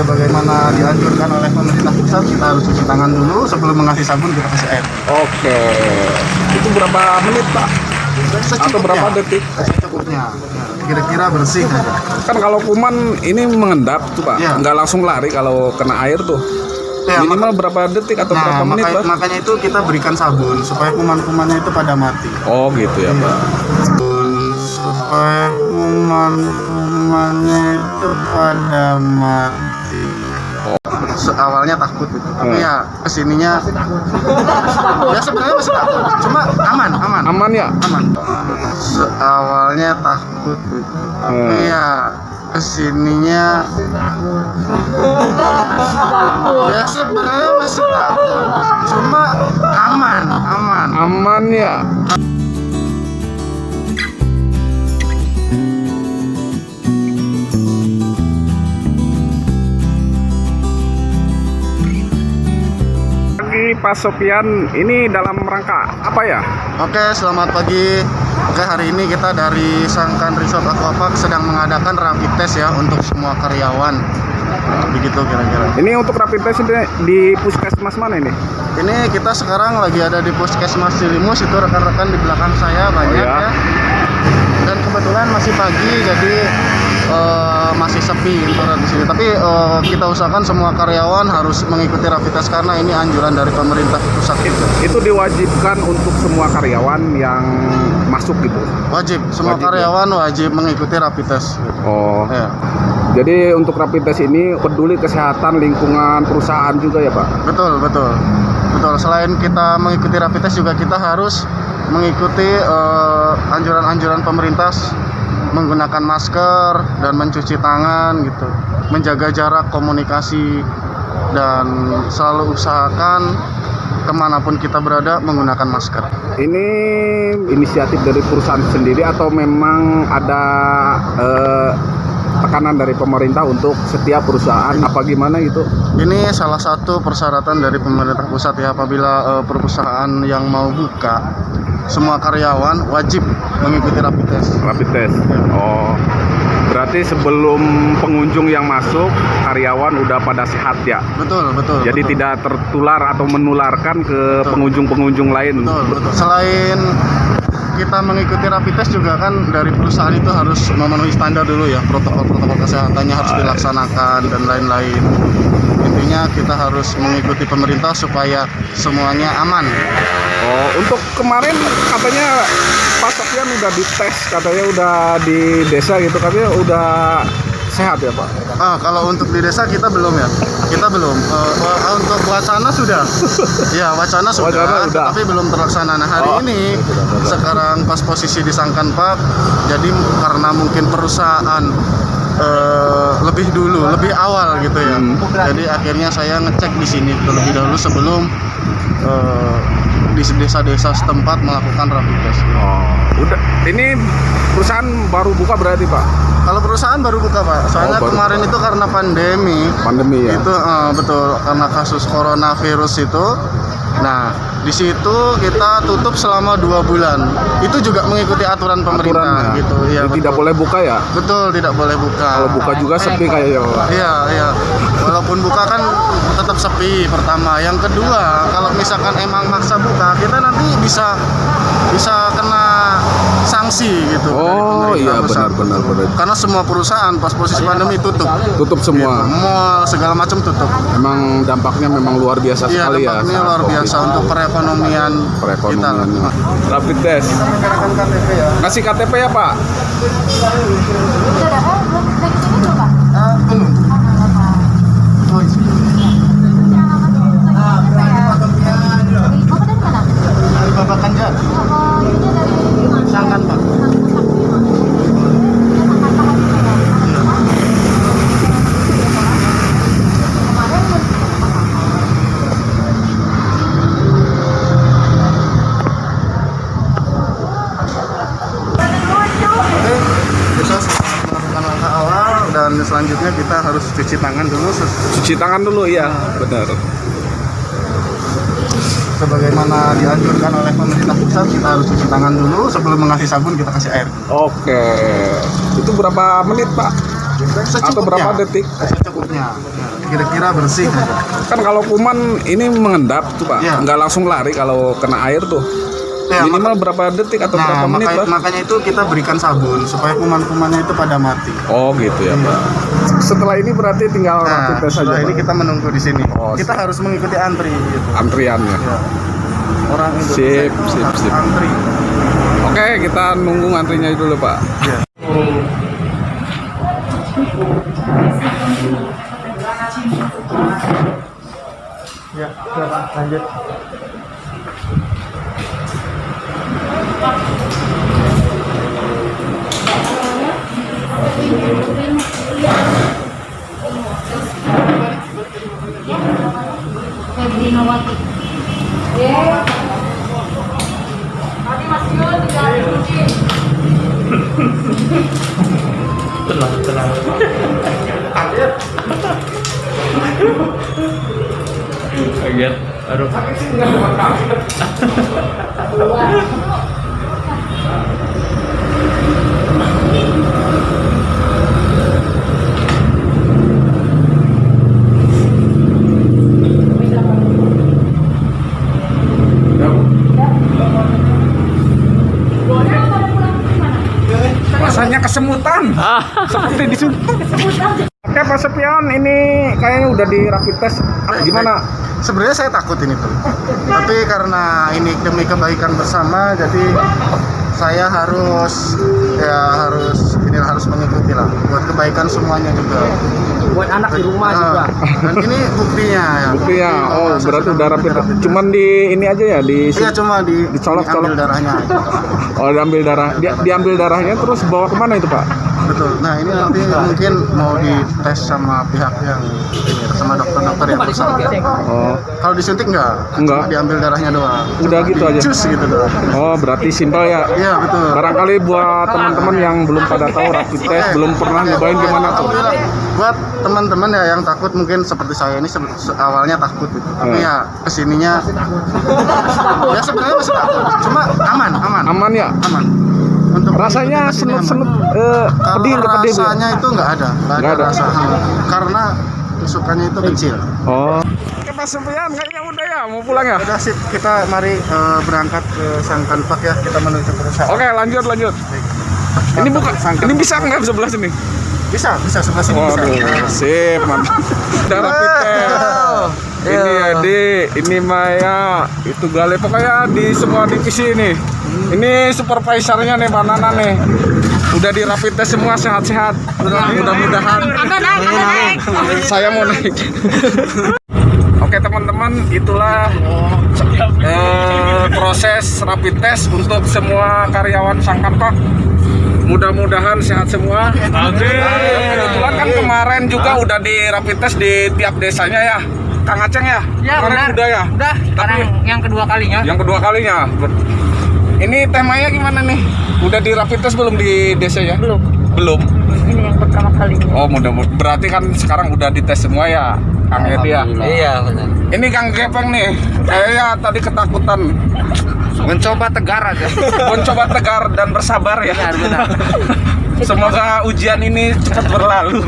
Sebagaimana dianjurkan oleh pemerintah pusat, kita harus cuci tangan dulu sebelum mengasih sabun, kita kasih air. Oke. Itu berapa menit, Pak? Atau berapa detik? Secukupnya. Kira-kira bersih aja. Kan kalau kuman ini mengendap tuh, Pak. Iya. Nggak langsung lari kalau kena air tuh. Ya, Minimal berapa detik atau berapa menit, Pak? makanya itu kita berikan sabun supaya kuman-kumannya itu pada mati. Oh, gitu ya, Pak. Supaya kuman-kumannya itu pada mati. Awalnya takut gitu, tapi ya kesininya ya sebenarnya masih takut, cuma aman. Aman ya? Aman. Awalnya takut gitu, tapi ya kesininya ya sebenarnya masih takut, cuma aman. Aman ya. Pak Sofian, ini dalam rangka apa ya? Oke, selamat pagi. Oke, hari ini kita dari Sangkan Resort Aquapark sedang mengadakan rapid test ya untuk semua karyawan. Begitu kira-kira. Ini untuk rapid test di puskesmas mana ini? Ini kita sekarang lagi ada di Puskesmas Cilimus, itu rekan-rekan di belakang saya banyak ya. Dan kebetulan masih pagi, jadi masih sepi internet di sini. Tapi kita usahakan semua karyawan harus mengikuti rapid test karena ini anjuran dari pemerintah pusat. Itu diwajibkan untuk semua karyawan yang masuk gitu. Wajib, semua Wajib, karyawan wajib mengikuti rapid test. Oh. Ya. Jadi untuk rapid test ini peduli kesehatan lingkungan perusahaan juga ya, Pak? Betul. Selain kita mengikuti rapid test juga kita harus mengikuti anjuran-anjuran pemerintah, menggunakan masker dan mencuci tangan gitu, menjaga jarak komunikasi, dan selalu usahakan kemanapun kita berada menggunakan masker. Ini inisiatif dari perusahaan sendiri atau memang ada tekanan dari pemerintah untuk setiap perusahaan apa gimana gitu? Ini salah satu persyaratan dari pemerintah pusat ya, apabila perusahaan yang mau buka, semua karyawan wajib mengikuti rapid test. Rapid test. Oh. Berarti sebelum pengunjung yang masuk, karyawan udah pada sehat ya? Betul. Jadi tidak tertular atau menularkan ke pengunjung-pengunjung lain. Betul. Selain kita mengikuti rapid test juga kan dari perusahaan itu harus memenuhi standar dulu ya, protokol kesehatannya harus dilaksanakan dan lain-lain. Intinya kita harus mengikuti pemerintah supaya semuanya aman. Oh, untuk kemarin katanya Pak Sofian udah dites, katanya udah di desa gitu, katanya udah sehat ya, Pak? Kalau untuk di desa kita belum ya. Kita belum. Untuk wacana sudah. Ya, wacana sudah, tapi belum terlaksana. Nah, hari ini sekarang pas posisi di Sangkan Park, jadi karena mungkin perusahaan lebih awal gitu ya. Jadi akhirnya saya ngecek di sini terlebih dahulu sebelum di desa-desa setempat melakukan rapid test. Oh, udah. Ini perusahaan baru buka berarti, Pak? Kalau perusahaan baru buka, Pak. Soalnya kemarin itu karena pandemi ya. Itu betul, karena kasus coronavirus itu. Nah, di situ kita tutup selama 2 bulan. Itu juga mengikuti aturan pemerintah gitu. Iya, tidak boleh buka ya? Betul, tidak boleh buka. Kalau buka juga sepi kayaknya, Pak. Iya. Walaupun buka kan tetap sepi pertama. Yang kedua, kalau misalkan emang maksa buka, kita nanti bisa kena sanksi gitu. Oh iya, benar. Karena semua perusahaan pas posisi pandemi tutup semua. Mall segala macam tutup. Emang dampaknya memang luar biasa sekali ya. Dampaknya luar biasa untuk perekonomian kita. Rapid test. Kasih KTP ya, Pak? Belum. Bapak Kanjar. Sangkan, Pak. Dan selanjutnya kita harus cuci tangan dulu. Iya, benar. Sebagaimana dianjurkan oleh pemerintah pusat, kita harus cuci tangan dulu sebelum mengasih sabun, kita kasih air. Oke. Itu berapa menit, Pak? Atau berapa detik? Secukupnya. tempatnya. Ya, kira-kira bersih aja. Kan kalau kuman ini mengendap tuh Pak, Iya. nggak langsung lari kalau kena air tuh. Ya, Minimal berapa detik atau berapa Nah, menit Pak? makanya itu kita berikan sabun supaya kuman-kumannya itu pada mati. Oh gitu ya Pak. Setelah ini berarti tinggal rapid Nah, test saja setelah ini Pak? kita menunggu di sini. Oh, Kita harus mengikuti antri gitu. Antriannya. Ya. Orang Indonesia Sip, itu sip, harus sip. antri. Oke, kita nunggu antrinya dulu Pak. Ya. Ya, lanjut. Febrinovati. Tadi Mas Yun tidak rugi. Tenang. Kaget. Aduh. Rasanya kesemutan. Seperti disuntik. Oke Pak Sepion, ini kayaknya udah di rapid test. Gimana? Sebenarnya saya takut ini tuh. Tapi karena ini demi kebaikan bersama, jadi saya harus mengikuti lah buat kebaikan semuanya juga. Buat anak di rumah Nah, juga. dan ini buktinya ya. Buktinya, oh Saya berarti sudah udah rapid mengikuti test. Cuman di ini aja ya, di Iya, cuma dicolok-colok. diambil darahnya aja. oh diambil darah, diambil darahnya terus bawa kemana itu Pak? Betul. Nah, ini nanti mungkin mau dites sama pihak yang ini, sama dokter-dokter yang bersama. Oh, Kalau disuntik enggak? Enggak. Cuma diambil darahnya doang. Udah Cuma gitu aja? Cus gitu doang. oh berarti simpel ya. Iya, betul. Barangkali buat teman-teman yang belum pada tahu rapid test, belum pernah nyobain gimana tuh? Alhamdulillah. Buat teman-teman ya yang takut mungkin seperti saya ini awalnya takut gitu. Tapi ya kesininya ya sebenarnya masih takut. Cuma aman. Aman ya? Aman. Untuk Rasanya mengikuti tes ini senut-senut, aman. pedih Kalau nggak pedih? Bu? rasanya itu nggak ada Nggak ada. rasa. Karena tusukannya itu kecil. Oh. Oke Pak Sepian, kayaknya udah ya, mau pulang ya? Udah sip, kita mari berangkat ke Sangkan Park ya, kita menuju perusahaan. Oke lanjut. Ini bukan, ini bisa nggak sebelah sini? Bisa sebelah sini bisa. Waduh, sip mantap. Udah rapid test. Ini Edi, ini Maya, itu Gale, pokoknya di semua divisi ini. Ini supervisornya nih, Banana nih. Udah di rapid test semua sehat-sehat. Mudah-mudahan. Saya mau naik. Oke teman-teman, itulah proses rapid test untuk semua karyawan Sangkan Park. Mudah-mudahan sehat semua. Kebetulan kan kemarin juga udah di rapid test di tiap desanya ya, Kang Aceng ya? Ya, Kemarin benar. udah ya? Udah, sekarang yang kedua kalinya. Yang kedua kalinya. Ini temanya gimana nih? Udah di rapid test belum di desa ya? Belum. Belum. Ini yang pertama kalinya. Oh mudah-mudahan. Berarti kan sekarang udah dites semua ya, Kang Edi ya? Iya, benar. Ini Kang Gepeng nih, kayaknya tadi ketakutan. Mencoba tegar aja. Mencoba tegar dan bersabar ya. Benar. Semoga ujian ini cepat berlalu.